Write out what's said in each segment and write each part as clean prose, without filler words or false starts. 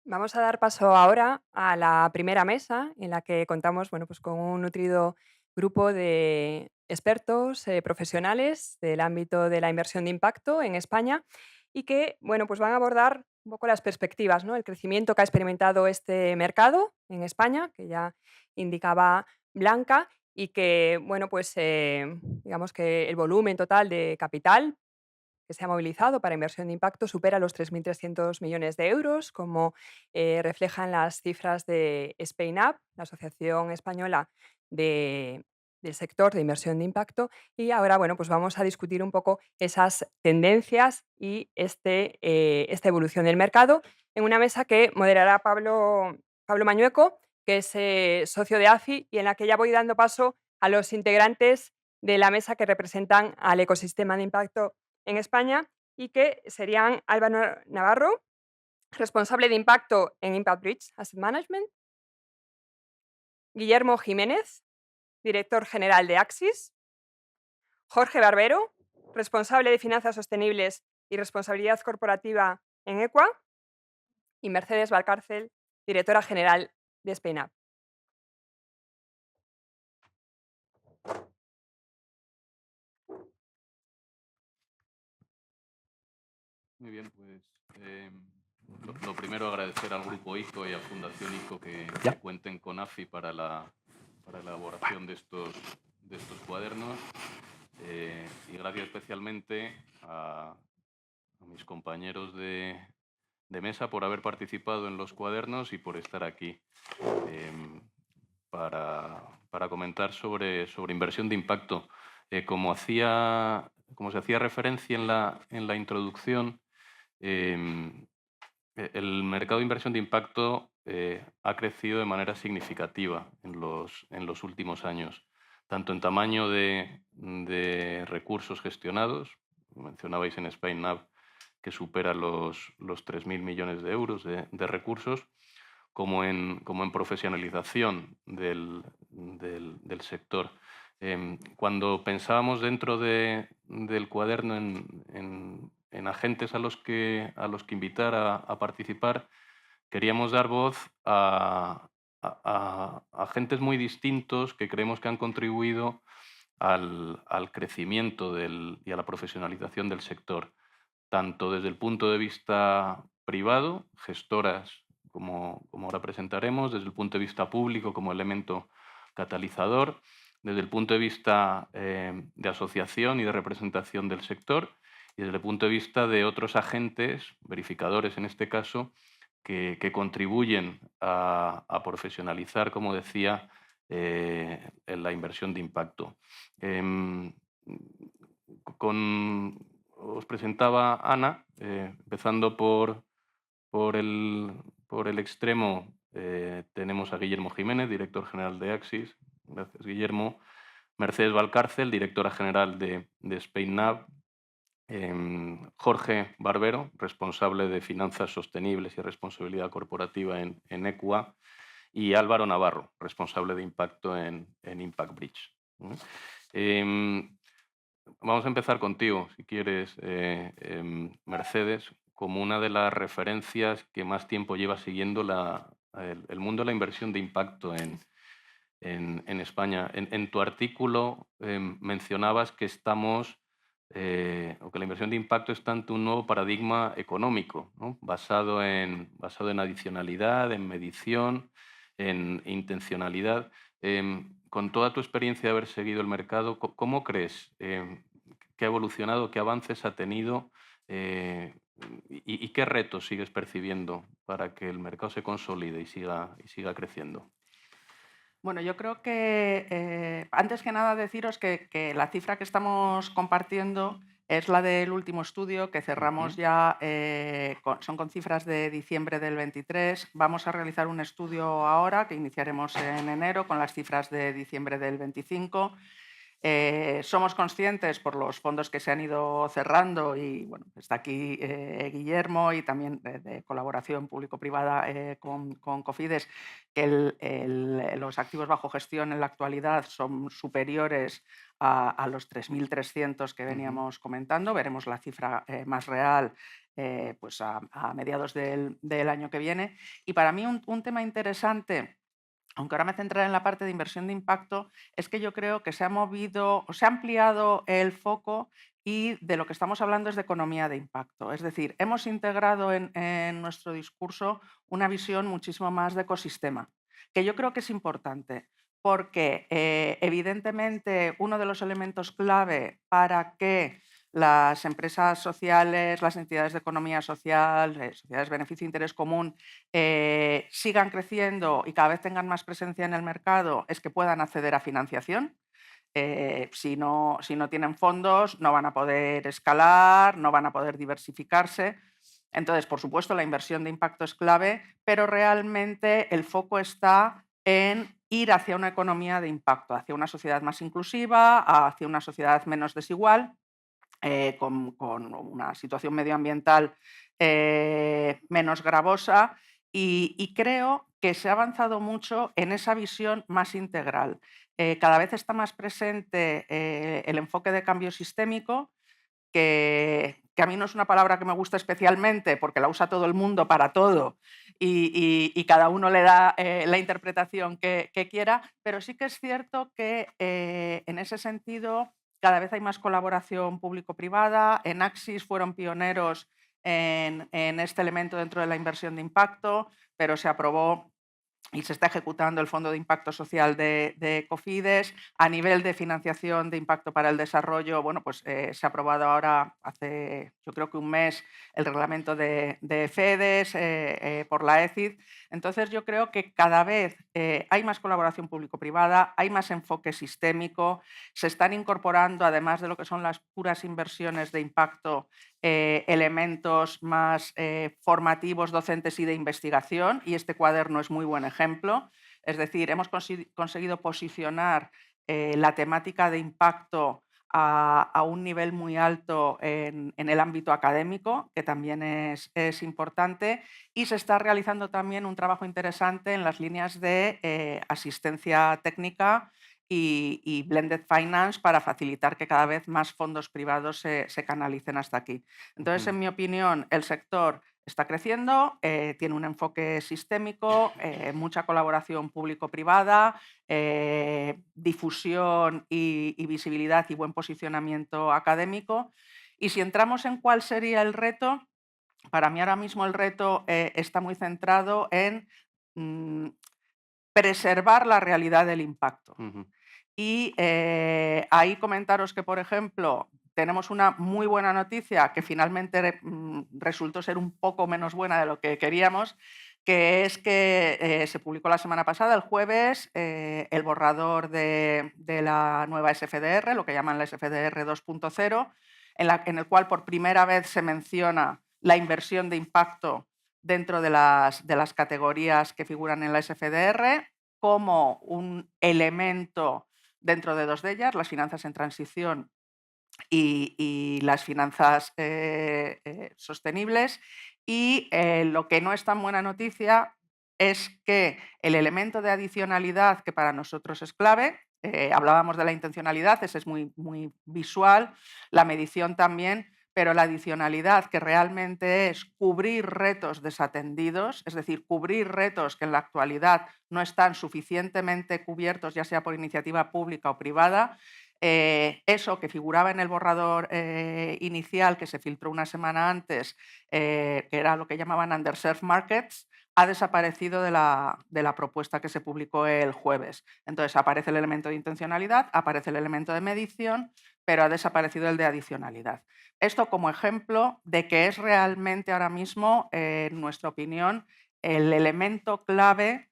Vamos a dar paso ahora a la primera mesa en la que contamos pues con un nutrido grupo de expertos profesionales del ámbito de la inversión de impacto en España y que pues van a abordar un poco las perspectivas, ¿no? El crecimiento que ha experimentado este mercado en España, que ya indicaba Blanca, y que digamos que el volumen total de capital que se ha movilizado para inversión de impacto supera los 3.300 millones de euros, como reflejan las cifras de SpainUp, la Asociación Española de- del Sector de Inversión de Impacto. Y ahora pues vamos a discutir un poco esas tendencias y esta evolución del mercado en una mesa que moderará Pablo Mañueco, que es socio de AFI, y en la que ya voy dando paso a los integrantes de la mesa que representan al ecosistema de impacto en España, y que serían Álvaro Navarro, responsable de impacto en Impact Bridge Asset Management; Guillermo Jiménez, director general de Axis; Jorge Barbero, responsable de finanzas sostenibles y responsabilidad corporativa en Equa; y Mercedes Valcárcel, directora general de SpainUp. Muy bien, pues lo primero agradecer al Grupo ICO y a Fundación ICO que cuenten con AFI para la elaboración de estos cuadernos, y gracias especialmente a mis compañeros de mesa por haber participado en los cuadernos y por estar aquí para comentar sobre inversión de impacto. Como se hacía referencia en la introducción, el mercado de inversión de impacto ha crecido de manera significativa en los últimos años, tanto en tamaño de recursos gestionados, mencionabais en SpainNav que supera los 3.000 millones de euros de recursos, como en profesionalización del sector. Cuando pensábamos dentro del cuaderno en agentes a los que invitar a participar, queríamos dar voz a agentes muy distintos que creemos que han contribuido al crecimiento y a la profesionalización del sector, tanto desde el punto de vista privado, gestoras como ahora presentaremos, desde el punto de vista público como elemento catalizador, desde el punto de vista de asociación y de representación del sector, y desde el punto de vista de otros agentes, verificadores en este caso, que contribuyen a profesionalizar, como decía, en la inversión de impacto. Os presentaba Ana, empezando por el extremo, tenemos a Guillermo Jiménez, director general de Axis. Gracias, Guillermo. Mercedes Valcárcel, directora general de SpainNav. Jorge Barbero, responsable de finanzas sostenibles y responsabilidad corporativa en Equa. Y Álvaro Navarro, responsable de impacto en Impact Bridge. Vamos a empezar contigo, si quieres, Mercedes, como una de las referencias que más tiempo lleva siguiendo el mundo de la inversión de impacto en España. En tu artículo mencionabas que o que la inversión de impacto está ante un nuevo paradigma económico, ¿no? basado en adicionalidad, en medición, en intencionalidad. Con toda tu experiencia de haber seguido el mercado, ¿cómo crees que ha evolucionado, qué avances ha tenido y qué retos sigues percibiendo para que el mercado se consolide y siga creciendo? Bueno, yo creo que antes que nada deciros que la cifra que estamos compartiendo es la del último estudio que cerramos ya, son con cifras de diciembre del 23. Vamos a realizar un estudio ahora que iniciaremos en enero con las cifras de diciembre del 25. Somos conscientes por los fondos que se han ido cerrando y bueno, está aquí Guillermo y también de colaboración público-privada con Cofides, que los activos bajo gestión en la actualidad son superiores a los 3.300 que veníamos comentando. Veremos la cifra más real pues a mediados del año que viene. Y para mí un tema interesante, aunque ahora me centraré en la parte de inversión de impacto, es que yo creo que se ha movido o se ha ampliado el foco y de lo que estamos hablando es de economía de impacto. Es decir, hemos integrado en nuestro discurso una visión muchísimo más de ecosistema, que yo creo que es importante porque evidentemente uno de los elementos clave para que las empresas sociales, las entidades de economía social, sociedades de beneficio e interés común, sigan creciendo y cada vez tengan más presencia en el mercado es que puedan acceder a financiación. Si no tienen fondos, no van a poder escalar, no van a poder diversificarse. Entonces, por supuesto, la inversión de impacto es clave, pero realmente el foco está en ir hacia una economía de impacto, hacia una sociedad más inclusiva, hacia una sociedad menos desigual, con una situación medioambiental menos gravosa y creo que se ha avanzado mucho en esa visión más integral. Cada vez está más presente el enfoque de cambio sistémico, que a mí no es una palabra que me gusta especialmente porque la usa todo el mundo para todo y cada uno le da la interpretación que quiera, pero sí que es cierto que en ese sentido cada vez hay más colaboración público-privada. En Axis fueron pioneros en este elemento dentro de la inversión de impacto, pero se aprobó y se está ejecutando el Fondo de Impacto Social de Cofides. A nivel de financiación de impacto para el desarrollo, bueno, pues se ha aprobado ahora hace, yo creo que un mes, el reglamento de FEDES por la ECID. Entonces, yo creo que cada vez hay más colaboración público-privada, hay más enfoque sistémico, se están incorporando, además de lo que son las puras inversiones de impacto, elementos más formativos, docentes y de investigación, y este cuaderno es muy buen ejemplo. Es decir, hemos conseguido posicionar la temática de impacto a un nivel muy alto en el ámbito académico, que también es importante, y se está realizando también un trabajo interesante en las líneas de asistencia técnica y blended finance para facilitar que cada vez más fondos privados se canalicen hasta aquí. Entonces, en mi opinión, el sector está creciendo, tiene un enfoque sistémico, mucha colaboración público-privada, difusión y visibilidad y buen posicionamiento académico. Y si entramos en cuál sería el reto, para mí ahora mismo el reto está muy centrado en preservar la realidad del impacto. Y ahí comentaros que, por ejemplo, tenemos una muy buena noticia que finalmente resultó ser un poco menos buena de lo que queríamos, que es que se publicó la semana pasada, el jueves, el borrador de la nueva SFDR, lo que llaman la SFDR 2.0, en el cual por primera vez se menciona la inversión de impacto dentro de las categorías que figuran en la SFDR como un elemento dentro de dos de ellas, las finanzas en transición y las finanzas sostenibles. Y lo que no es tan buena noticia es que el elemento de adicionalidad, que para nosotros es clave, hablábamos de la intencionalidad, ese es muy, muy visual, la medición también, pero la adicionalidad, que realmente es cubrir retos desatendidos, es decir, cubrir retos que en la actualidad no están suficientemente cubiertos, ya sea por iniciativa pública o privada, eso que figuraba en el borrador inicial que se filtró una semana antes, que era lo que llamaban underserved markets, ha desaparecido de la propuesta que se publicó el jueves. Entonces aparece el elemento de intencionalidad, aparece el elemento de medición, pero ha desaparecido el de adicionalidad. Esto como ejemplo de que es realmente ahora mismo, en nuestra opinión, el elemento clave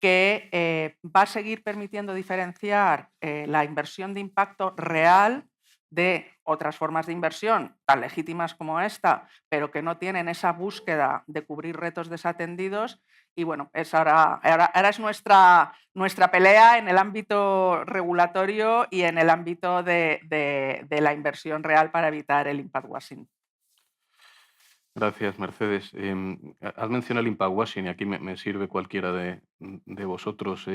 que va a seguir permitiendo diferenciar la inversión de impacto real de otras formas de inversión tan legítimas como esta, pero que no tienen esa búsqueda de cubrir retos desatendidos y bueno, ahora es nuestra pelea en el ámbito regulatorio y en el ámbito de la inversión real para evitar el impact washing. Gracias, Mercedes. Has mencionado el impact washing y aquí me sirve cualquiera de vosotros.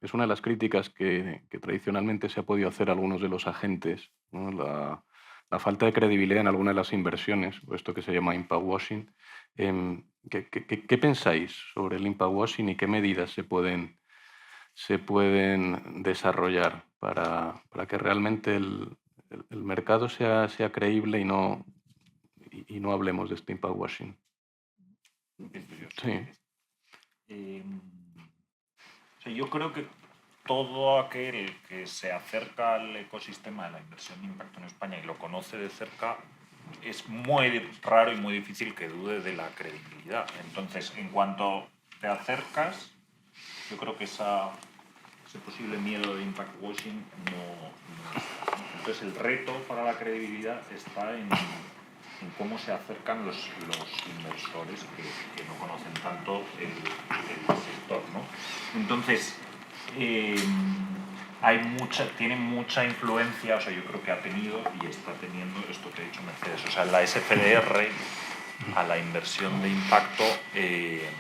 Es una de las críticas que tradicionalmente se ha podido hacer a algunos de los agentes, ¿no? La falta de credibilidad en alguna de las inversiones, o esto que se llama impact washing. ¿Qué pensáis sobre el impact washing y qué medidas se pueden desarrollar para que realmente el mercado sea creíble y no hablemos de este impact washing? Sí. Yo creo que todo aquel que se acerca al ecosistema de la inversión de impacto en España y lo conoce de cerca, es muy raro y muy difícil que dude de la credibilidad. Entonces, en cuanto te acercas, yo creo que ese posible miedo de impact washing no está. Entonces, el reto para la credibilidad está en cómo se acercan los inversores que no conocen tanto el sector, ¿no? Entonces, tiene mucha influencia, yo creo que ha tenido y está teniendo esto que ha dicho Mercedes. La SFDR a la inversión de impacto le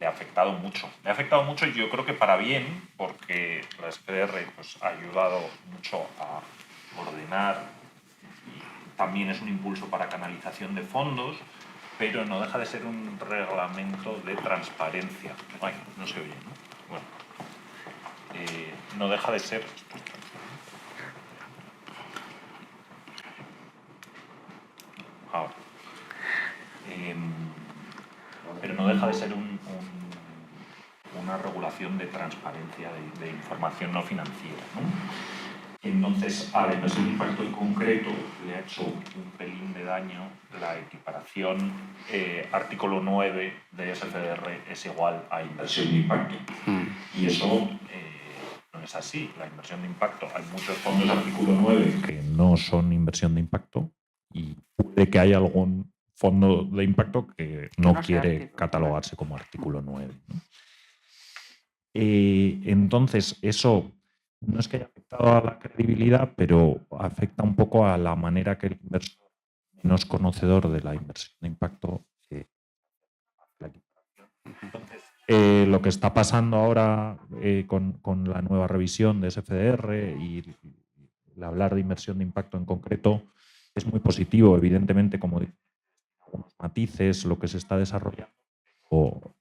ha afectado mucho. Le ha afectado mucho, yo creo que para bien, porque la SFDR ha ayudado mucho a ordenar. También es un impulso para canalización de fondos, pero no deja de ser un reglamento de transparencia. Ay, no se oye, ¿no? Bueno, no deja de ser... Ahora. Pero no deja de ser una regulación de transparencia, de información no financiera, ¿no? Entonces, a la inversión de impacto en concreto le ha hecho un pelín de daño la equiparación artículo 9 de SFDR es igual a inversión de impacto. Y eso no es así. La inversión de impacto, hay muchos fondos de artículo 9 que no son inversión de impacto y puede que haya algún fondo de impacto que no quiere catalogarse como artículo 9, ¿no? Entonces, eso no es que haya afectado a la credibilidad, pero afecta un poco a la manera que el inversor menos conocedor de la inversión de impacto Entonces, lo que está pasando ahora con la nueva revisión de SFDR y el hablar de inversión de impacto en concreto es muy positivo, evidentemente, como algunos matices, lo que se está desarrollando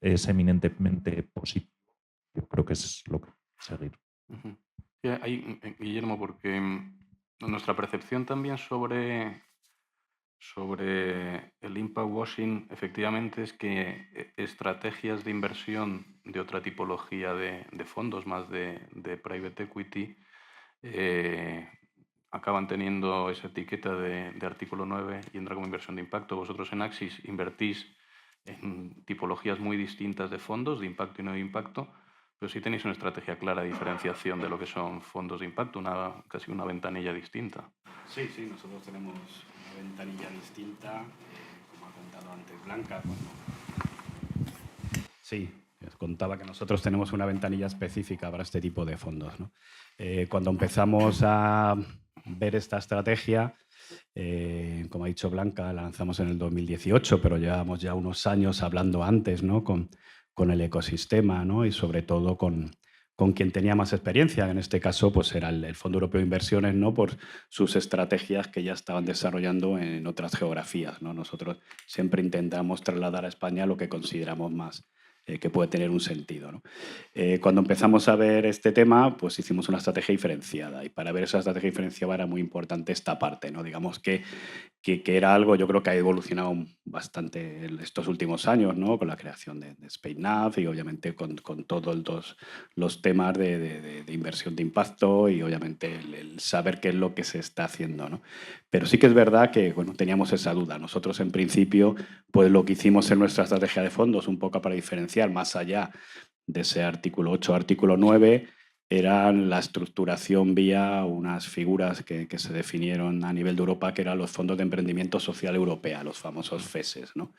es eminentemente positivo. Yo creo que es lo que hay que seguir. Guillermo, porque nuestra percepción también sobre el impact washing efectivamente es que estrategias de inversión de otra tipología de fondos, más de private equity, acaban teniendo esa etiqueta de artículo 9 y entra como inversión de impacto. Vosotros en Axis invertís en tipologías muy distintas de fondos, de impacto y no de impacto, pero sí tenéis una estrategia clara de diferenciación de lo que son fondos de impacto, casi una ventanilla distinta. Sí, nosotros tenemos una ventanilla distinta, como ha contado antes Blanca. Sí, os contaba que nosotros tenemos una ventanilla específica para este tipo de fondos, ¿no? Cuando empezamos a ver esta estrategia, como ha dicho Blanca, la lanzamos en el 2018, pero llevamos ya unos años hablando antes, ¿no? con el ecosistema, ¿no? Y sobre todo con quien tenía más experiencia. En este caso pues era el Fondo Europeo de Inversiones, ¿no? Por sus estrategias que ya estaban desarrollando en otras geografías, ¿no? Nosotros siempre intentamos trasladar a España lo que consideramos más que puede tener un sentido, ¿no? Cuando empezamos a ver este tema, pues hicimos una estrategia diferenciada, y para ver esa estrategia diferenciada era muy importante esta parte, ¿no? Digamos que era algo, yo creo que ha evolucionado bastante en estos últimos años, ¿no? Con la creación de SpaceNav y obviamente con todos los temas de inversión de impacto y obviamente el saber qué es lo que se está haciendo, ¿no? Pero sí que es verdad que teníamos esa duda. Nosotros en principio pues lo que hicimos en nuestra estrategia de fondos, un poco para diferenciar más allá de ese artículo 8, artículo 9, eran la estructuración vía unas figuras que se definieron a nivel de Europa, que eran los fondos de emprendimiento social europea, los famosos FESES, ¿no?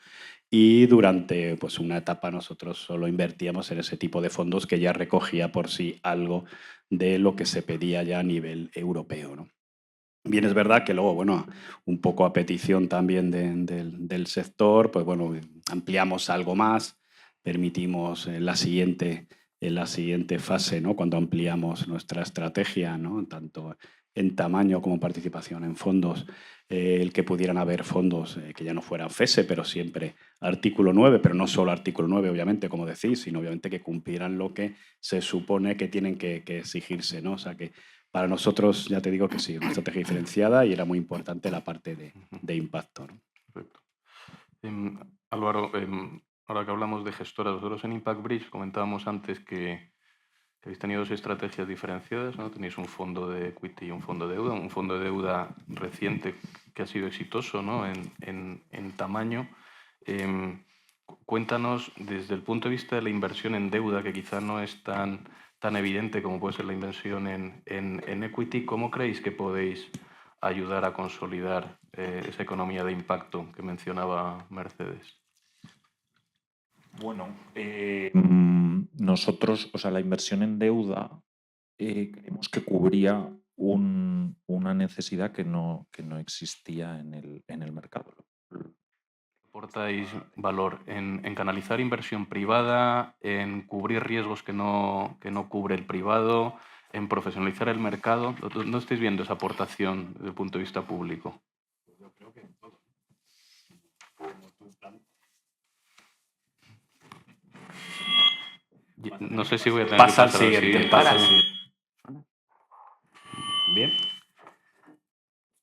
Y durante pues, una etapa nosotros solo invertíamos en ese tipo de fondos que ya recogía por sí algo de lo que se pedía ya a nivel europeo, ¿no? Bien, es verdad que luego, bueno, un poco a petición también del sector, pues bueno, ampliamos algo más, permitimos en la siguiente fase, ¿no? Cuando ampliamos nuestra estrategia, ¿no? Tanto en tamaño como participación en fondos, el que pudieran haber fondos que ya no fueran FESE, pero siempre artículo 9, pero no solo artículo 9, obviamente, como decís, sino obviamente que cumplieran lo que se supone que tienen que exigirse, ¿no? O sea que para nosotros, ya te digo que sí, una estrategia diferenciada y era muy importante la parte de impacto, ¿no? Perfecto. Álvaro, ahora que hablamos de gestoras, vosotros en Impact Bridge comentábamos antes que habéis tenido dos estrategias diferenciadas, ¿no? Tenéis un fondo de equity y un fondo de deuda. Un fondo de deuda reciente que ha sido exitoso, ¿no? en tamaño. Cuéntanos, desde el punto de vista de la inversión en deuda, que quizá no es tan evidente como puede ser la inversión en equity, ¿cómo creéis que podéis ayudar a consolidar esa economía de impacto que mencionaba Mercedes? Bueno, nosotros, o sea, la inversión en deuda creemos que cubría una necesidad que no existía en el mercado. ¿Aportáis valor en canalizar inversión privada, en cubrir riesgos que no cubre el privado, en profesionalizar el mercado? ¿No estáis viendo esa aportación desde el punto de vista público? Yo creo que en todo. No sé si voy a tener Pasa que al siguiente, pasa al siguiente. Bien.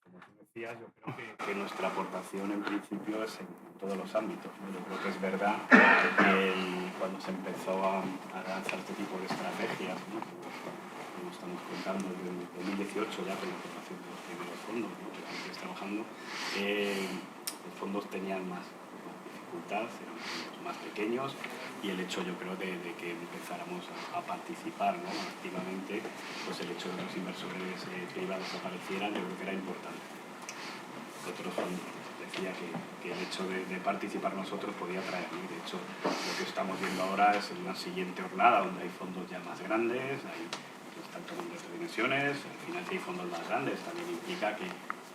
Como tú decías, yo creo que nuestra aportación en principio es en todos los ámbitos, ¿no? Yo creo que es verdad que cuando se empezó a lanzar este tipo de estrategias, ¿no? Como estamos contando desde el 2018 ya con la aportación de los primeros fondos, ¿no? Que estamos trabajando, los fondos tenían más dificultad, eran fondos más pequeños y el hecho, yo creo, de que empezáramos a participar, ¿no? Activamente, pues el hecho de que los inversores privados aparecieran, yo creo que era importante. Otros fondos decía que el hecho de participar nosotros podía traer, ¿no? De hecho, lo que estamos viendo ahora es una siguiente jornada donde hay fondos ya más grandes, están tomando otras dimensiones. Al final, si hay fondos más grandes, también implica que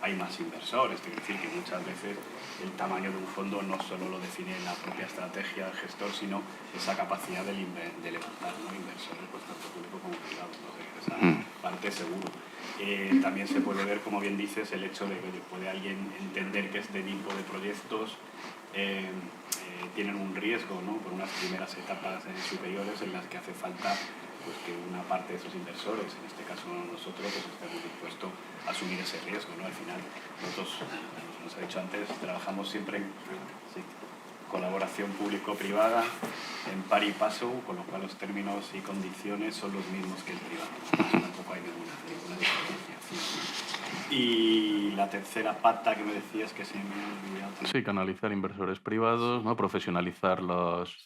hay más inversores. Es decir, que muchas veces el tamaño de un fondo no solo lo define la propia estrategia del gestor, sino esa capacidad de levantar, ¿no? Inversores, pues, tanto público como privado, ¿no? Esa parte seguro. También se puede ver, como bien dices, el hecho de que puede alguien entender que este tipo de proyectos tienen un riesgo, ¿no? Por unas primeras etapas superiores en las que hace falta pues, que una parte de esos inversores, en este caso nosotros, pues, estemos dispuestos a asumir ese riesgo, ¿no? Al final, nosotros, como nos ha dicho antes, trabajamos siempre en colaboración público-privada, en par y paso, con lo cual los términos y condiciones son los mismos que el privado. Tampoco hay ninguna diferencia. Y la tercera pata que me decías que se me ha olvidado. Sí, canalizar inversores privados, ¿no? Profesionalizarlos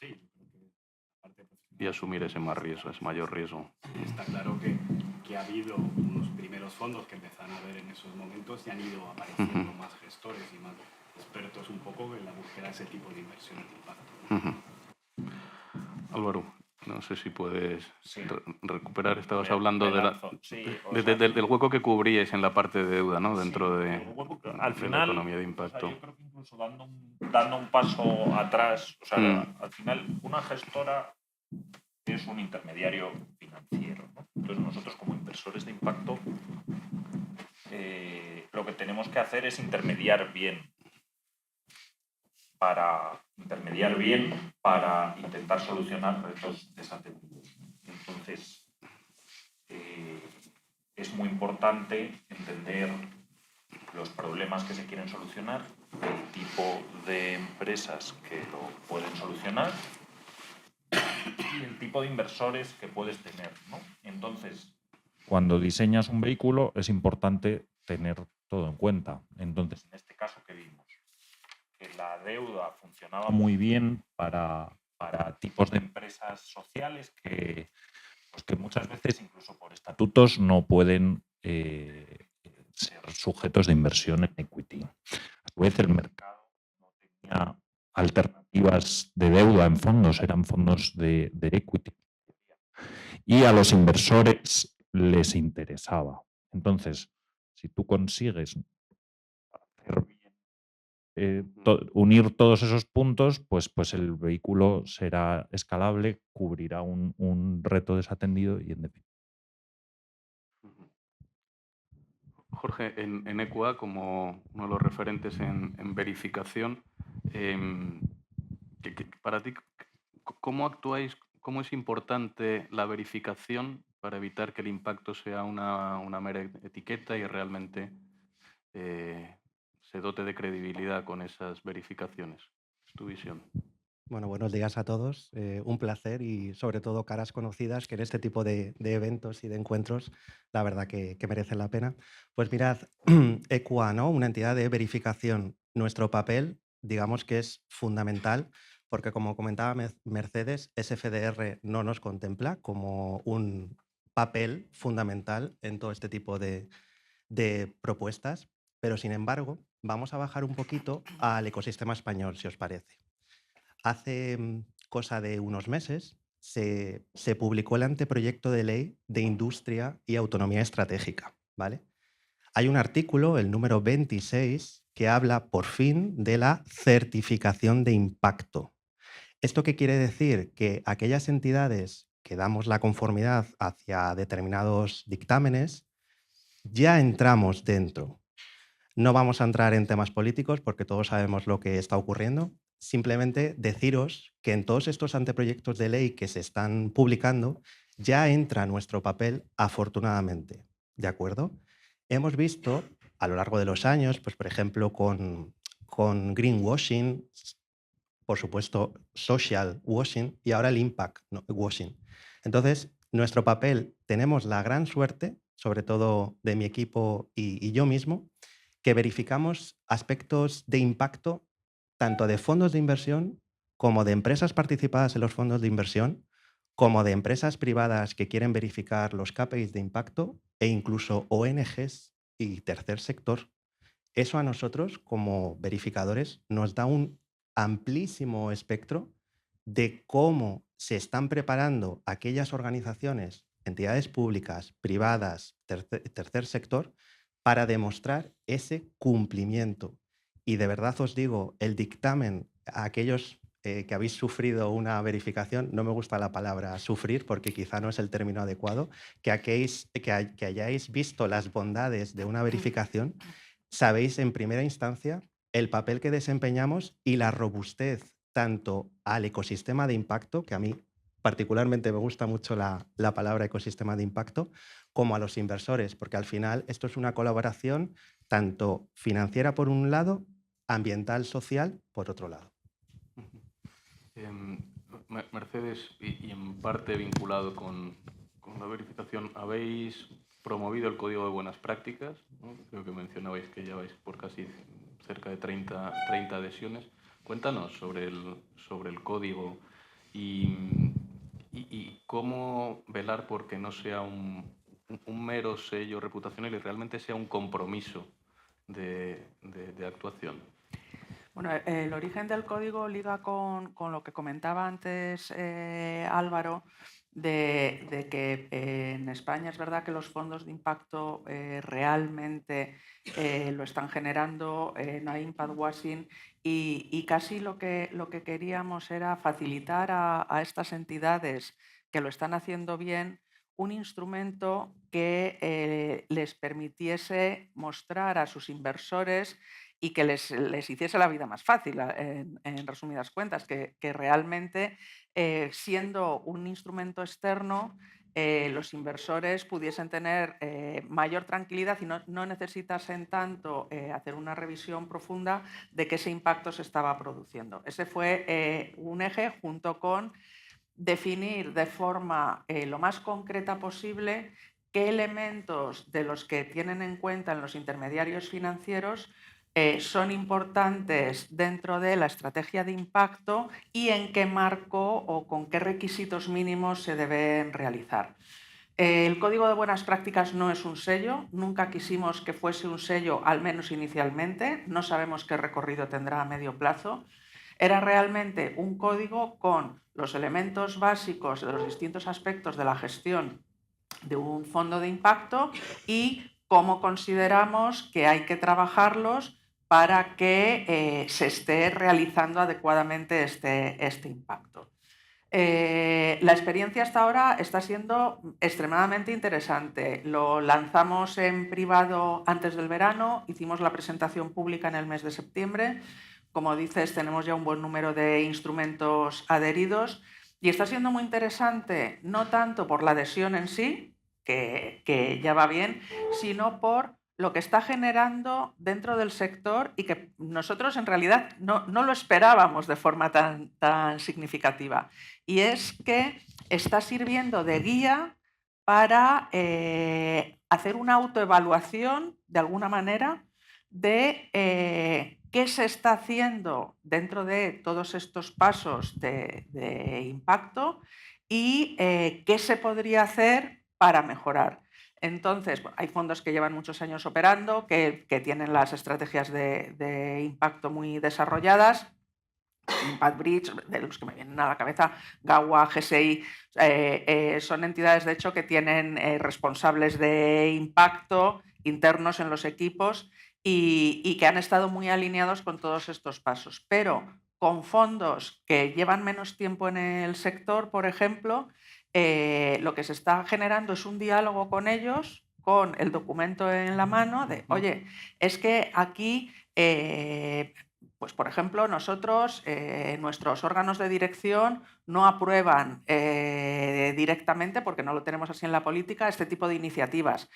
y asumir ese mayor riesgo. Está claro que ha habido unos primeros fondos que empezaron a ver en esos momentos y han ido apareciendo más gestores y más expertos un poco en la búsqueda de ese tipo de inversiones de impacto. Álvaro, no sé si puedes recuperar. Estabas Me hablando del hueco que cubríais en la parte de deuda, ¿no? Dentro de la economía de impacto. O sea, yo creo que incluso dando un paso atrás, o sea, al final una gestora es un intermediario financiero, ¿no? Entonces nosotros como inversores de impacto lo que tenemos que hacer es intermediar bien para intentar solucionar retos desatendidos. Entonces, es muy importante entender los problemas que se quieren solucionar, el tipo de empresas que lo pueden solucionar y el tipo de inversores que puedes tener, ¿no? Entonces, cuando diseñas un vehículo es importante tener todo en cuenta. Entonces, en este caso, ¿qué vimos? Que la deuda funcionaba muy bien para tipos de empresas sociales que muchas veces, incluso por estatutos no pueden ser sujetos de inversión en equity. A su vez, el mercado no tenía alternativas de deuda en fondos, eran fondos de equity. Y a los inversores les interesaba. Entonces, si tú consigues hacer unir todos esos puntos, pues el vehículo será escalable, cubrirá un reto desatendido y en definitiva. Jorge, en EQA, como uno de los referentes en verificación, para ti, ¿cómo actuáis? ¿Cómo es importante la verificación para evitar que el impacto sea una mera etiqueta y realmente se dote de credibilidad con esas verificaciones? Es tu visión. Bueno, buenos días a todos. Un placer y sobre todo caras conocidas que en este tipo de eventos y de encuentros, la verdad que merecen la pena. Pues mirad, EQA, ¿no? Una entidad de verificación. Nuestro papel, digamos que es fundamental porque como comentaba Mercedes, SFDR no nos contempla como un papel fundamental en todo este tipo de propuestas, pero sin embargo vamos a bajar un poquito al ecosistema español, si os parece. Hace cosa de unos meses se publicó el anteproyecto de ley de industria y autonomía estratégica, ¿vale? Hay un artículo, el número 26, que habla por fin de la certificación de impacto. ¿Esto qué quiere decir? Que aquellas entidades que damos la conformidad hacia determinados dictámenes, ya entramos dentro. No vamos a entrar en temas políticos porque todos sabemos lo que está ocurriendo. Simplemente deciros que en todos estos anteproyectos de ley que se están publicando ya entra nuestro papel, afortunadamente. ¿De acuerdo? Hemos visto a lo largo de los años, pues por ejemplo con greenwashing, por supuesto social washing y ahora el impact washing. Entonces, nuestro papel, tenemos la gran suerte, sobre todo de mi equipo y yo mismo, que verificamos aspectos de impacto tanto de fondos de inversión como de empresas participadas en los fondos de inversión, como de empresas privadas que quieren verificar los KPIs de impacto e incluso ONGs y tercer sector. Eso a nosotros como verificadores nos da un amplísimo espectro de cómo se están preparando aquellas organizaciones, entidades públicas, privadas, tercer sector, para demostrar ese cumplimiento. Y de verdad os digo, el dictamen a aquellos que habéis sufrido una verificación, no me gusta la palabra sufrir porque quizá no es el término adecuado, que hayáis visto las bondades de una verificación, sabéis en primera instancia el papel que desempeñamos y la robustez tanto al ecosistema de impacto, que a mí particularmente me gusta mucho la palabra ecosistema de impacto, como a los inversores, porque al final esto es una colaboración tanto financiera por un lado, ambiental, social por otro lado. Mercedes, y en parte vinculado con la verificación, habéis promovido el Código de Buenas Prácticas, ¿no? Creo que mencionabais que ya vais por casi cerca de 30 adhesiones. Cuéntanos sobre el código y cómo velar por que no sea un mero sello reputacional y realmente sea un compromiso de actuación. Bueno, el origen del código liga con lo que comentaba antes Álvaro, de que en España es verdad que los fondos de impacto realmente lo están generando, no hay impact washing y casi lo que queríamos era facilitar a estas entidades que lo están haciendo bien un instrumento que les permitiese mostrar a sus inversores y que les hiciese la vida más fácil, en resumidas cuentas, que realmente siendo un instrumento externo, los inversores pudiesen tener mayor tranquilidad y no necesitasen tanto hacer una revisión profunda de que ese impacto se estaba produciendo. Ese fue un eje junto con definir de forma lo más concreta posible qué elementos de los que tienen en cuenta en los intermediarios financieros son importantes dentro de la estrategia de impacto y en qué marco o con qué requisitos mínimos se deben realizar. El Código de Buenas Prácticas no es un sello, nunca quisimos que fuese un sello, al menos inicialmente, no sabemos qué recorrido tendrá a medio plazo. Era realmente un código con los elementos básicos de los distintos aspectos de la gestión de un fondo de impacto y cómo consideramos que hay que trabajarlos para que se esté realizando adecuadamente este impacto. La experiencia hasta ahora está siendo extremadamente interesante. Lo lanzamos en privado antes del verano, hicimos la presentación pública en el mes de septiembre. Como dices, tenemos ya un buen número de instrumentos adheridos y está siendo muy interesante, no tanto por la adhesión en sí, que ya va bien, sino por lo que está generando dentro del sector y que nosotros en realidad no lo esperábamos de forma tan significativa. Y es que está sirviendo de guía para hacer una autoevaluación, de alguna manera, de qué se está haciendo dentro de todos estos pasos de impacto y qué se podría hacer para mejorar. Entonces, hay fondos que llevan muchos años operando, que tienen las estrategias de impacto muy desarrolladas. Impact Bridge, de los que me vienen a la cabeza, GAWA, GSI, son entidades, de hecho, que tienen responsables de impacto internos en los equipos y que han estado muy alineados con todos estos pasos. Pero con fondos que llevan menos tiempo en el sector, por ejemplo, lo que se está generando es un diálogo con ellos, con el documento en la mano, de, oye, es que aquí, pues por ejemplo, nosotros, nuestros órganos de dirección no aprueban directamente, porque no lo tenemos así en la política, este tipo de iniciativas.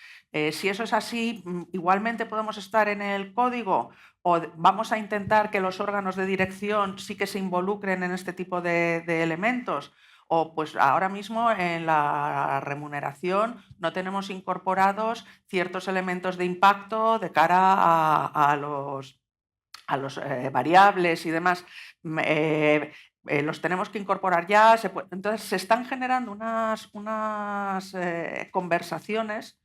Si eso es así, igualmente podemos estar en el código o vamos a intentar que los órganos de dirección sí que se involucren en este tipo de elementos. O pues ahora mismo en la remuneración no tenemos incorporados ciertos elementos de impacto de cara a los variables y demás. Los tenemos que incorporar ya. Entonces se están generando unas conversaciones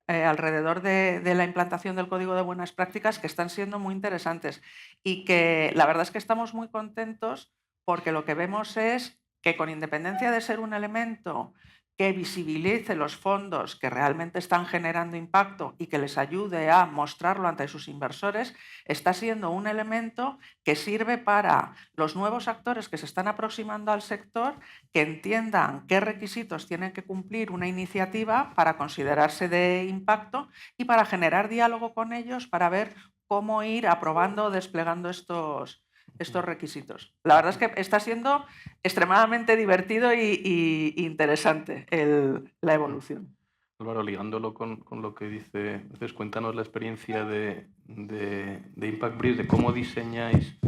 alrededor de la implantación del Código de Buenas Prácticas que están siendo muy interesantes y que la verdad es que estamos muy contentos porque lo que vemos es que, con independencia de ser un elemento que visibilice los fondos que realmente están generando impacto y que les ayude a mostrarlo ante sus inversores, está siendo un elemento que sirve para los nuevos actores que se están aproximando al sector, que entiendan qué requisitos tiene que cumplir una iniciativa para considerarse de impacto y para generar diálogo con ellos para ver cómo ir aprobando o desplegando estos requisitos. La verdad es que está siendo extremadamente divertido y interesante la evolución. Álvaro, ligándolo con lo que dice, entonces cuéntanos la experiencia de Impact Bridge, de cómo diseñáis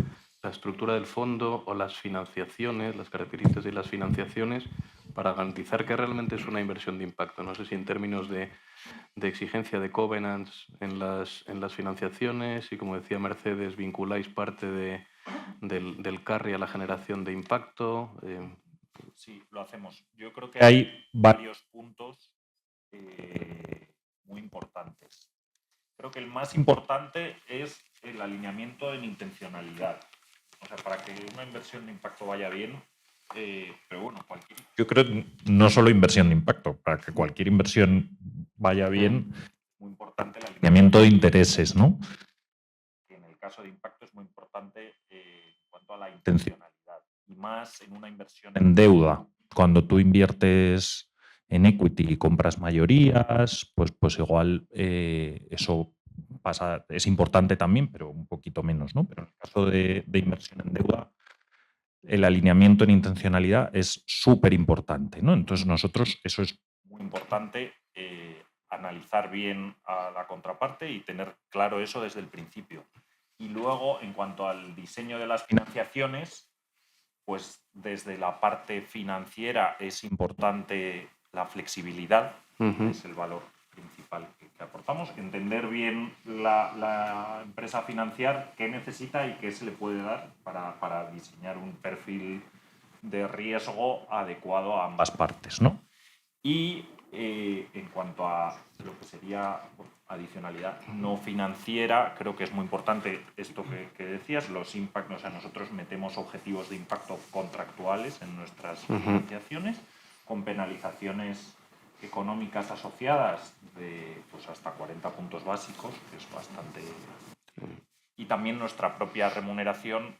la estructura del fondo o las financiaciones, las características de las financiaciones, para garantizar que realmente es una inversión de impacto. No sé si en términos de exigencia de covenants en las financiaciones y, como decía Mercedes, vinculáis parte del carry a la generación de impacto. Sí, lo hacemos. Yo creo que hay varios puntos muy importantes. Creo que el más importante es el alineamiento en intencionalidad. O sea, para que una inversión de impacto vaya bien, pero bueno, yo creo que no solo inversión de impacto, para que cualquier inversión vaya bien, es muy importante el alineamiento de intereses, ¿no? En el caso de impacto es muy importante en cuanto a la intencionalidad, y más en una inversión en deuda. Cuando tú inviertes en equity y compras mayorías, pues igual eso pasa, es importante también, pero un poquito menos, ¿no? Pero en el caso de inversión en deuda, el alineamiento en intencionalidad es súper importante, ¿no? Entonces nosotros, eso es muy importante, analizar bien a la contraparte y tener claro eso desde el principio. Y luego, en cuanto al diseño de las financiaciones, pues desde la parte financiera es importante la flexibilidad, que es el valor principal que aportamos, entender bien la empresa financiar, qué necesita y qué se le puede dar para diseñar un perfil de riesgo adecuado a ambas partes, ¿no? Y En cuanto a lo que sería adicionalidad no financiera, creo que es muy importante esto que decías, los impactos. O sea, nosotros metemos objetivos de impacto contractuales en nuestras financiaciones, con penalizaciones económicas asociadas de pues, hasta 40 puntos básicos, que es bastante. Y también nuestra propia remuneración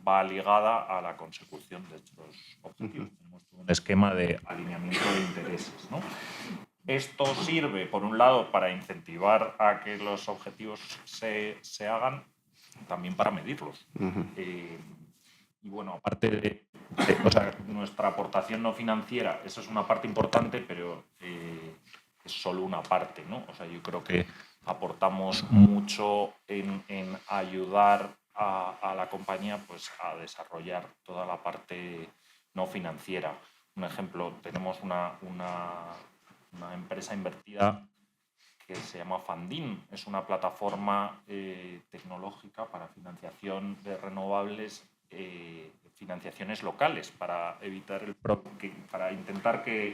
va ligada a la consecución de estos objetivos. Tenemos un esquema de alineamiento de intereses, ¿no? Esto sirve, por un lado, para incentivar a que los objetivos se hagan, también para medirlos. Y bueno, aparte de o sea, nuestra aportación no financiera, eso es una parte importante, pero es solo una parte, ¿no? O sea, yo creo que aportamos mucho en ayudar a la compañía pues, a desarrollar toda la parte no financiera. Un ejemplo, tenemos una empresa invertida que se llama Fundin. Es una plataforma tecnológica para financiación de renovables, financiaciones locales, para evitar para intentar que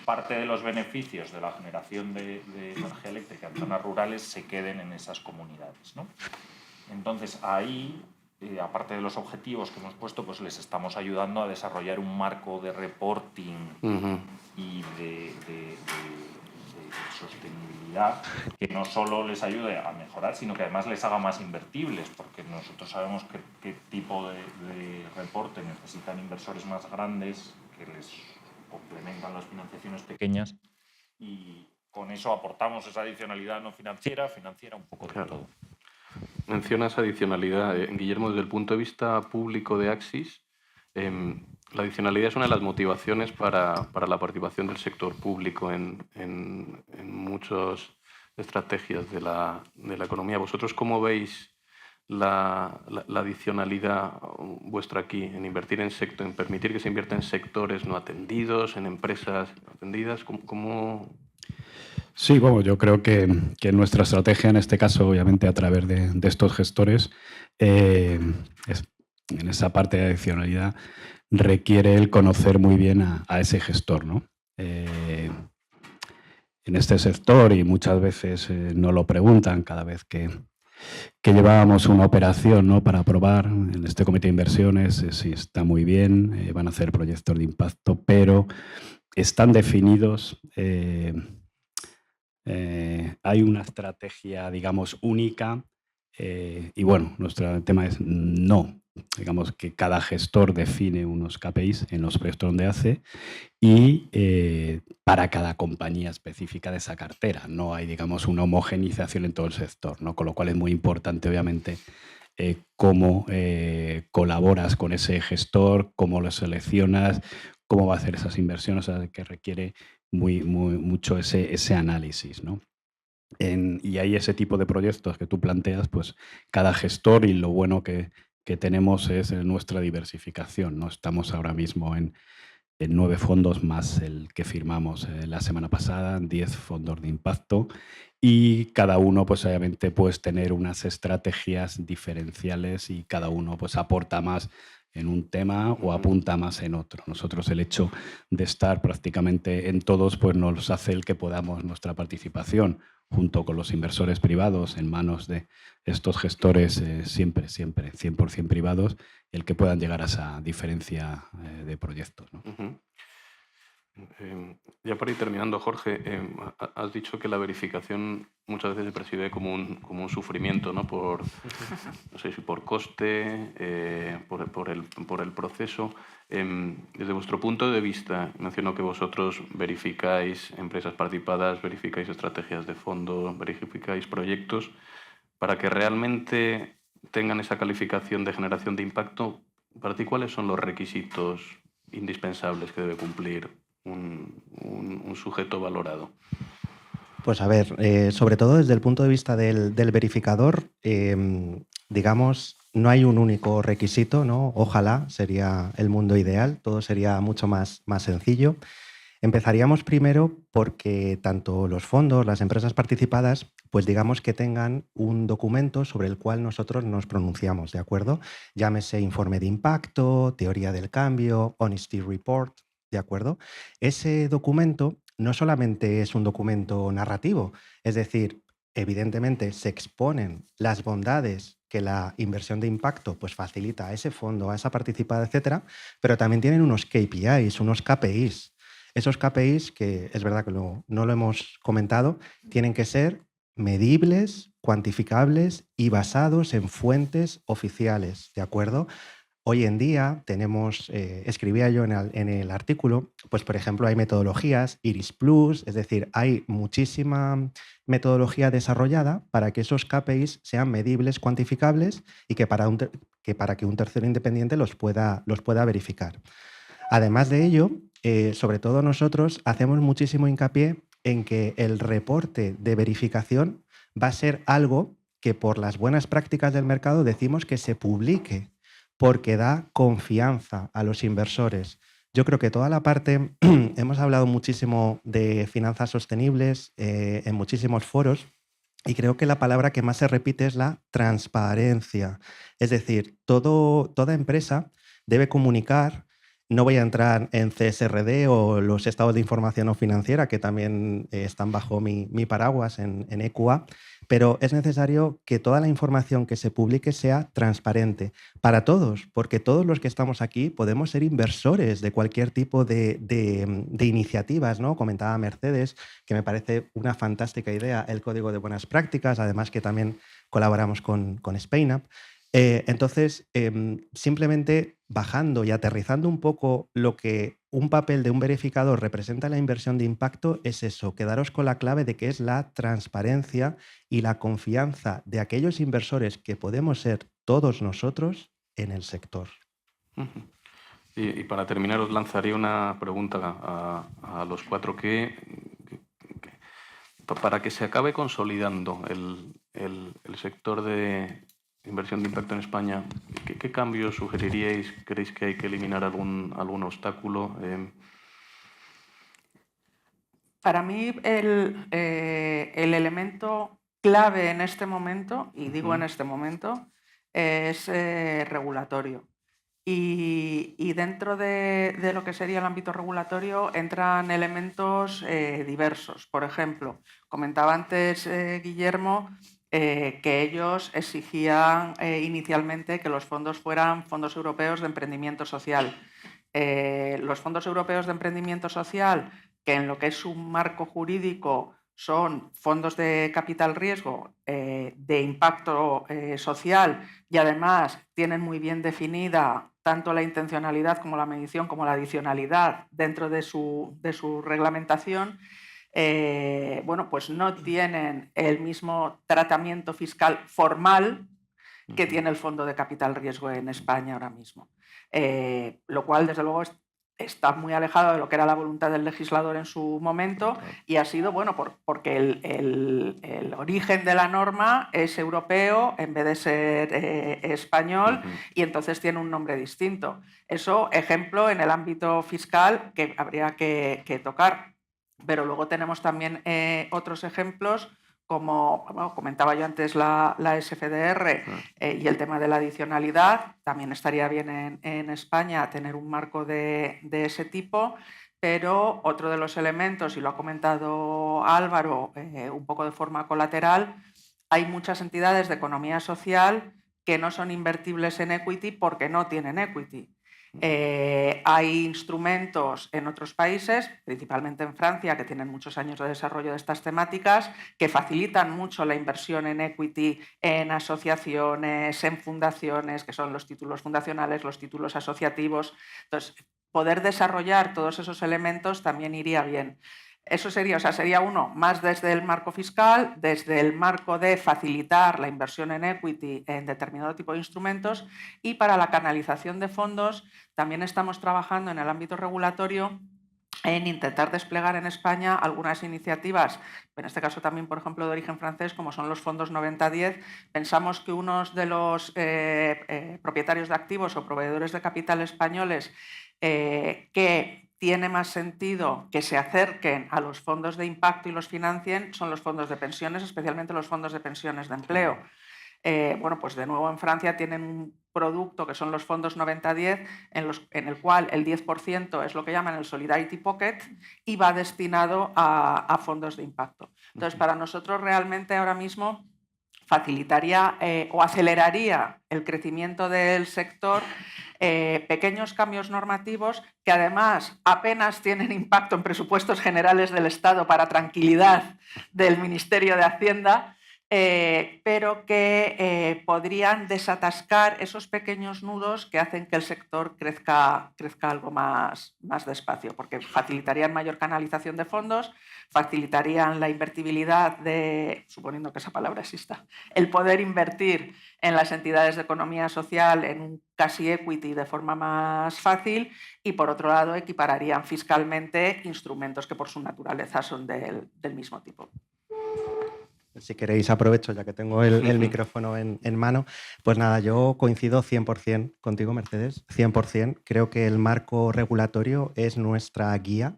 parte de los beneficios de la generación de energía eléctrica en zonas rurales se queden en esas comunidades, ¿no? Entonces ahí, aparte de los objetivos que hemos puesto, pues les estamos ayudando a desarrollar un marco de reporting y de sostenibilidad que no solo les ayude a mejorar, sino que además les haga más invertibles, porque nosotros sabemos qué tipo de reporte necesitan inversores más grandes que les complementan las financiaciones pequeñas, y con eso aportamos esa adicionalidad no financiera, un poco de todo. Mencionas adicionalidad. Guillermo, desde el punto de vista público de Axis, la adicionalidad es una de las motivaciones para la participación del sector público en muchas estrategias de la economía. ¿Vosotros cómo veis la adicionalidad vuestra aquí en invertir en permitir que se invierta en sectores no atendidos, en empresas atendidas? ¿Cómo? Sí, bueno, yo creo que nuestra estrategia, en este caso, obviamente, a través de estos gestores, en esa parte de adicionalidad, requiere el conocer muy bien a ese gestor, ¿no? En este sector, y muchas veces nos lo preguntan cada vez que llevábamos una operación, ¿no?, para probar en este comité de inversiones, si está muy bien, van a hacer proyectos de impacto, pero están definidos. Hay una estrategia, digamos, única, y bueno, nuestro tema es no. Digamos que cada gestor define unos KPIs en los proyectos donde hace, y para cada compañía específica de esa cartera. No hay, digamos, una homogenización en todo el sector, ¿no? Con lo cual es muy importante, obviamente, cómo colaboras con ese gestor, cómo lo seleccionas, cómo va a hacer esas inversiones, o sea, que requiere mucho ese análisis, ¿no? Y hay ese tipo de proyectos que tú planteas, pues cada gestor, y lo bueno que tenemos es nuestra diversificación, ¿no? Estamos ahora mismo en 9 fondos más el que firmamos la semana pasada, 10 fondos de impacto, y cada uno, pues obviamente, puedes tener unas estrategias diferenciales, y cada uno pues aporta más en un tema o apunta más en otro. Nosotros, el hecho de estar prácticamente en todos, pues nos hace el que podamos nuestra participación junto con los inversores privados en manos de estos gestores, siempre 100% privados, el que puedan llegar a esa diferencia de proyectos, ¿no? Ya para ir terminando, Jorge, has dicho que la verificación muchas veces se percibe como un sufrimiento, ¿no? No sé si por coste, por el proceso. Desde vuestro punto de vista, menciono que vosotros verificáis empresas participadas, verificáis estrategias de fondo, verificáis proyectos. Para que realmente tengan esa calificación de generación de impacto, ¿para ti cuáles son los requisitos indispensables que debe cumplir un sujeto valorado? Pues a ver, sobre todo desde el punto de vista del verificador, digamos, no hay un único requisito, ¿no? Ojalá sería el mundo ideal, todo sería mucho más sencillo. Empezaríamos primero porque tanto los fondos, las empresas participadas, pues digamos que tengan un documento sobre el cual nosotros nos pronunciamos, ¿de acuerdo? Llámese informe de impacto, teoría del cambio, honesty report, ¿de acuerdo? Ese documento no solamente es un documento narrativo, es decir, evidentemente se exponen las bondades que la inversión de impacto pues, facilita a ese fondo, a esa participada, etcétera, pero también tienen unos KPIs, unos KPIs. Esos KPIs, que es verdad que no lo hemos comentado, tienen que ser medibles, cuantificables y basados en fuentes oficiales, ¿de acuerdo? Hoy en día tenemos, escribía yo en el artículo, pues por ejemplo hay metodologías, Iris Plus, es decir, hay muchísima metodología desarrollada para que esos KPIs sean medibles, cuantificables y que para que un tercero independiente los pueda verificar. Además de ello, sobre todo nosotros hacemos muchísimo hincapié en que el reporte de verificación va a ser algo que por las buenas prácticas del mercado decimos que se publique, porque da confianza a los inversores. Yo creo que toda la parte, hemos hablado muchísimo de finanzas sostenibles en muchísimos foros, y creo que la palabra que más se repite es la transparencia. Es decir, toda empresa debe comunicar. No voy a entrar en CSRD o los estados de información no financiera, que también están bajo mi paraguas en EQA, pero es necesario que toda la información que se publique sea transparente para todos, porque todos los que estamos aquí podemos ser inversores de cualquier tipo de iniciativas, ¿no? Comentaba Mercedes, que me parece una fantástica idea, el Código de Buenas Prácticas, además que también colaboramos con SpainUp. Entonces, simplemente bajando y aterrizando un poco lo que un papel de un verificador representa en la inversión de impacto es eso, quedaros con la clave de que es la transparencia y la confianza de aquellos inversores que podemos ser todos nosotros en el sector. Y para terminar os lanzaré una pregunta a los cuatro para que se acabe consolidando el sector de inversión de impacto en España, ¿qué cambios sugeriríais? ¿Creéis que hay que eliminar algún obstáculo? Para mí el elemento clave en este momento, y digo en este momento, es regulatorio. Y dentro de lo que sería el ámbito regulatorio entran elementos diversos. Por ejemplo, comentaba antes Guillermo que ellos exigían inicialmente que los fondos fueran fondos europeos de emprendimiento social. Los fondos europeos de emprendimiento social, que en lo que es su marco jurídico son fondos de capital riesgo de impacto social y además tienen muy bien definida tanto la intencionalidad como la medición como la adicionalidad dentro de su reglamentación, bueno, pues no tienen el mismo tratamiento fiscal formal que tiene el fondo de capital riesgo en España ahora mismo. Lo cual, desde luego, está muy alejado de lo que era la voluntad del legislador en su momento y ha sido, bueno, porque el origen de la norma es europeo en vez de ser español y entonces tiene un nombre distinto. Eso, ejemplo, en el ámbito fiscal que habría que tocar. Pero luego tenemos también otros ejemplos como comentaba yo antes la SFDR y el tema de la adicionalidad. También estaría bien en España tener un marco de ese tipo, pero otro de los elementos, y lo ha comentado Álvaro un poco de forma colateral, hay muchas entidades de economía social que no son invertibles en equity porque no tienen equity. Hay instrumentos en otros países, principalmente en Francia, que tienen muchos años de desarrollo de estas temáticas, que facilitan mucho la inversión en equity en asociaciones, en fundaciones, que son los títulos fundacionales, los títulos asociativos. Entonces, poder desarrollar todos esos elementos también iría bien. Eso sería, sería uno, más desde el marco fiscal, desde el marco de facilitar la inversión en equity en determinado tipo de instrumentos, y para la canalización de fondos también estamos trabajando en el ámbito regulatorio en intentar desplegar en España algunas iniciativas, en este caso también, por ejemplo, de origen francés, como son los fondos 90-10. Pensamos que unos de los propietarios de activos o proveedores de capital españoles que tiene más sentido que se acerquen a los fondos de impacto y los financien son los fondos de pensiones, especialmente los fondos de pensiones de empleo. bueno, pues de nuevo en Francia tienen un producto que son los fondos 90-10, en el cual el 10% es lo que llaman el Solidarity Pocket y va destinado a fondos de impacto. Entonces, para nosotros realmente ahora mismo facilitaría o aceleraría el crecimiento del sector pequeños cambios normativos que además apenas tienen impacto en presupuestos generales del Estado para tranquilidad del Ministerio de Hacienda, pero que podrían desatascar esos pequeños nudos que hacen que el sector crezca algo más despacio, porque facilitarían mayor canalización de fondos, facilitarían la invertibilidad suponiendo que esa palabra exista, el poder invertir en las entidades de economía social en un casi equity de forma más fácil y, por otro lado, equipararían fiscalmente instrumentos que por su naturaleza son del mismo tipo. Si queréis, aprovecho ya que tengo el micrófono en mano. Pues nada, yo coincido 100% contigo, Mercedes, 100%. Creo que el marco regulatorio es nuestra guía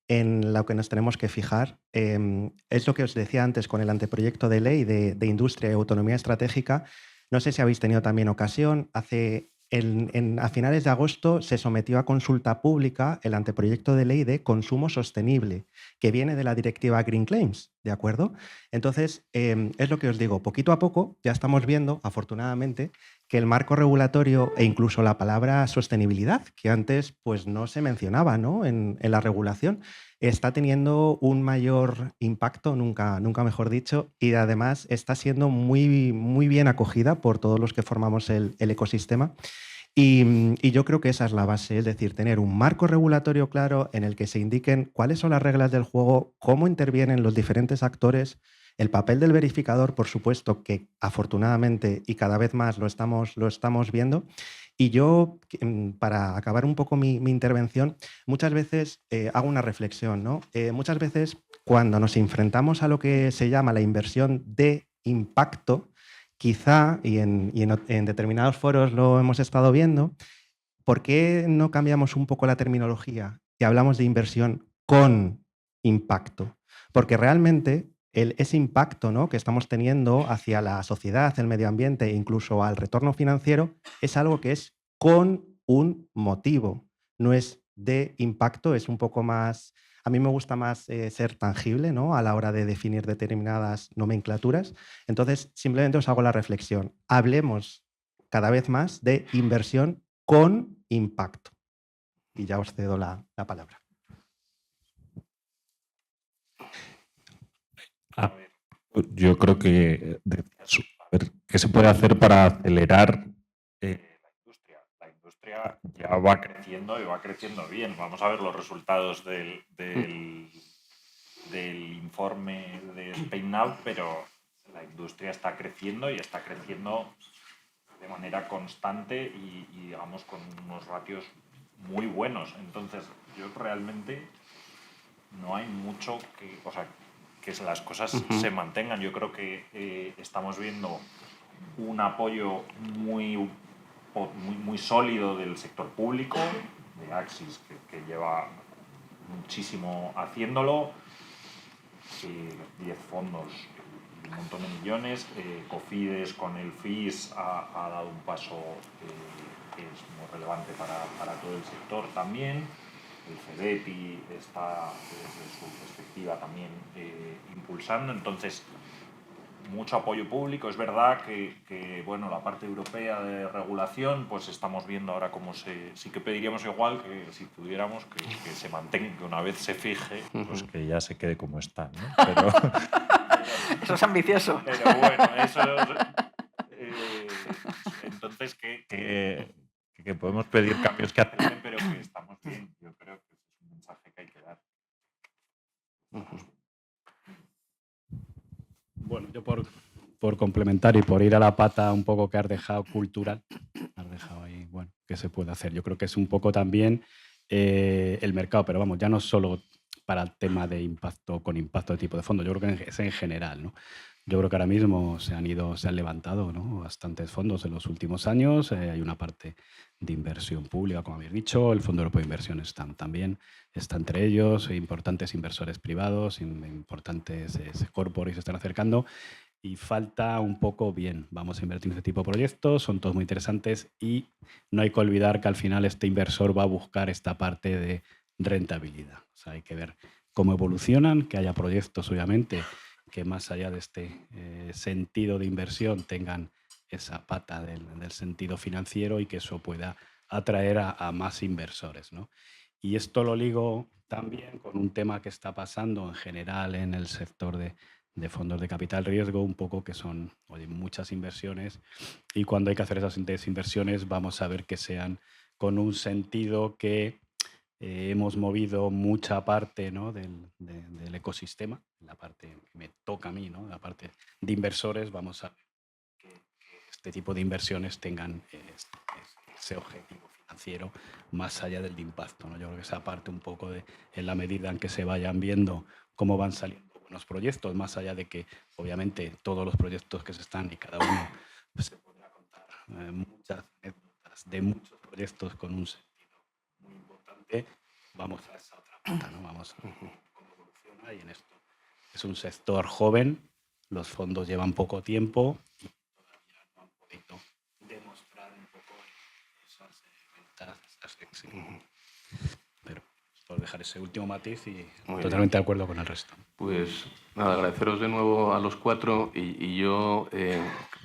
en lo que nos tenemos que fijar. Es lo que os decía antes con el anteproyecto de ley de industria y autonomía estratégica. No sé si habéis tenido también ocasión. A finales de agosto se sometió a consulta pública el anteproyecto de ley de consumo sostenible, que viene de la directiva Green Claims, ¿de acuerdo? Entonces, es lo que os digo, poquito a poco ya estamos viendo, afortunadamente, que el marco regulatorio e incluso la palabra sostenibilidad, que antes pues, no se mencionaba, ¿no? En la regulación, está teniendo un mayor impacto, nunca mejor dicho, y además está siendo muy, muy bien acogida por todos los que formamos el ecosistema. Y yo creo que esa es la base, es decir, tener un marco regulatorio claro en el que se indiquen cuáles son las reglas del juego, cómo intervienen los diferentes actores, el papel del verificador, por supuesto, que afortunadamente y cada vez más lo estamos viendo. Y yo, para acabar un poco mi intervención, muchas veces hago una reflexión, ¿no? Muchas veces cuando nos enfrentamos a lo que se llama la inversión de impacto, quizá, y en determinados foros lo hemos estado viendo, ¿por qué no cambiamos un poco la terminología y hablamos de inversión con impacto? Porque realmente ese impacto, ¿no?, que estamos teniendo hacia la sociedad, el medio ambiente e incluso al retorno financiero es algo que es con un motivo, no es de impacto, es un poco más... A mí me gusta más ser tangible, ¿no?, a la hora de definir determinadas nomenclaturas. Entonces, simplemente os hago la reflexión. Hablemos cada vez más de inversión con impacto. Y ya os cedo la palabra. Yo creo que, a ver, ¿qué se puede hacer para acelerar la industria? La industria ya va creciendo y va creciendo bien. Vamos a ver los resultados del informe de Spain Now, pero la industria está creciendo y está creciendo de manera constante y digamos, con unos ratios muy buenos. Entonces, yo realmente no hay mucho que... O sea, que las cosas se mantengan. Yo creo que estamos viendo un apoyo muy sólido del sector público, de Axis, que lleva muchísimo haciéndolo, 10 fondos, un montón de millones, Cofides con el FIS ha dado un paso que es muy relevante para todo el sector también. El CEDETI está desde su perspectiva también impulsando, entonces mucho apoyo público. Es verdad que bueno, la parte europea de regulación, pues estamos viendo ahora cómo sí que pediríamos igual que si pudiéramos que se mantenga, que una vez se fije, pues que ya se quede como está, ¿no? Pero, eso es ambicioso. Pero bueno, eso... entonces que podemos pedir cambios que aceleren, pero que estamos bien. Yo creo que es un mensaje que hay que dar. Bueno, yo por complementar y por ir a la pata un poco que has dejado cultural, has dejado ahí, bueno, ¿qué se puede hacer? Yo creo que es un poco también el mercado, pero vamos, ya no solo para el tema de impacto, con impacto de tipo de fondo, yo creo que es en general, ¿no? Yo creo que ahora mismo se han levantado, ¿no?, bastantes fondos en los últimos años. Hay una parte de inversión pública, como habéis dicho. El Fondo Europeo de Inversión también está entre ellos. Importantes inversores privados, importantes corporates se están acercando. y falta un poco bien. Vamos a invertir en este tipo de proyectos, son todos muy interesantes y no hay que olvidar que al final este inversor va a buscar esta parte de rentabilidad. O sea, hay que ver cómo evolucionan, que haya proyectos, obviamente, que más allá de este sentido de inversión tengan esa pata del sentido financiero y que eso pueda atraer a más inversores, ¿no? Y esto lo ligo también con un tema que está pasando en general en el sector de fondos de capital riesgo, un poco que son muchas inversiones y cuando hay que hacer esas inversiones vamos a ver que sean con un sentido que hemos movido mucha parte, ¿no? del ecosistema, la parte que me toca a mí, ¿no? La parte de inversores, vamos a ver que este tipo de inversiones tengan ese objetivo financiero más allá del de impacto, ¿no? Yo creo que esa parte un poco en la medida en que se vayan viendo cómo van saliendo buenos proyectos, más allá de que obviamente todos los proyectos que se están y cada uno pues, se podrá contar muchas anécdotas de muchos proyectos con un sentido muy importante, vamos a esa otra pata, ¿no? Vamos a ver cómo evoluciona y en esto es un sector joven, los fondos llevan poco tiempo y todavía no han podido demostrar un poco esas ventas, esas éxitos. Pero por dejar ese último matiz y Muy totalmente de acuerdo con el resto. Pues nada, agradeceros de nuevo a los cuatro y yo,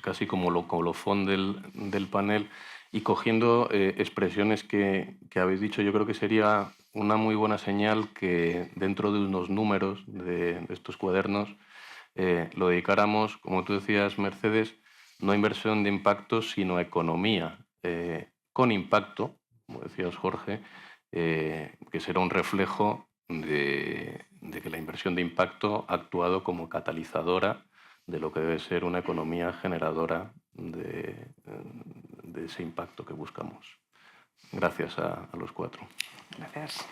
casi como colofón del panel, y cogiendo expresiones que habéis dicho, yo creo que sería una muy buena señal que dentro de unos números de estos cuadernos lo dedicáramos, como tú decías, Mercedes, no a inversión de impacto, sino a economía con impacto, como decías, Jorge, que será un reflejo de que la inversión de impacto ha actuado como catalizadora de lo que debe ser una economía generadora de ese impacto que buscamos. Gracias a los cuatro. Gracias.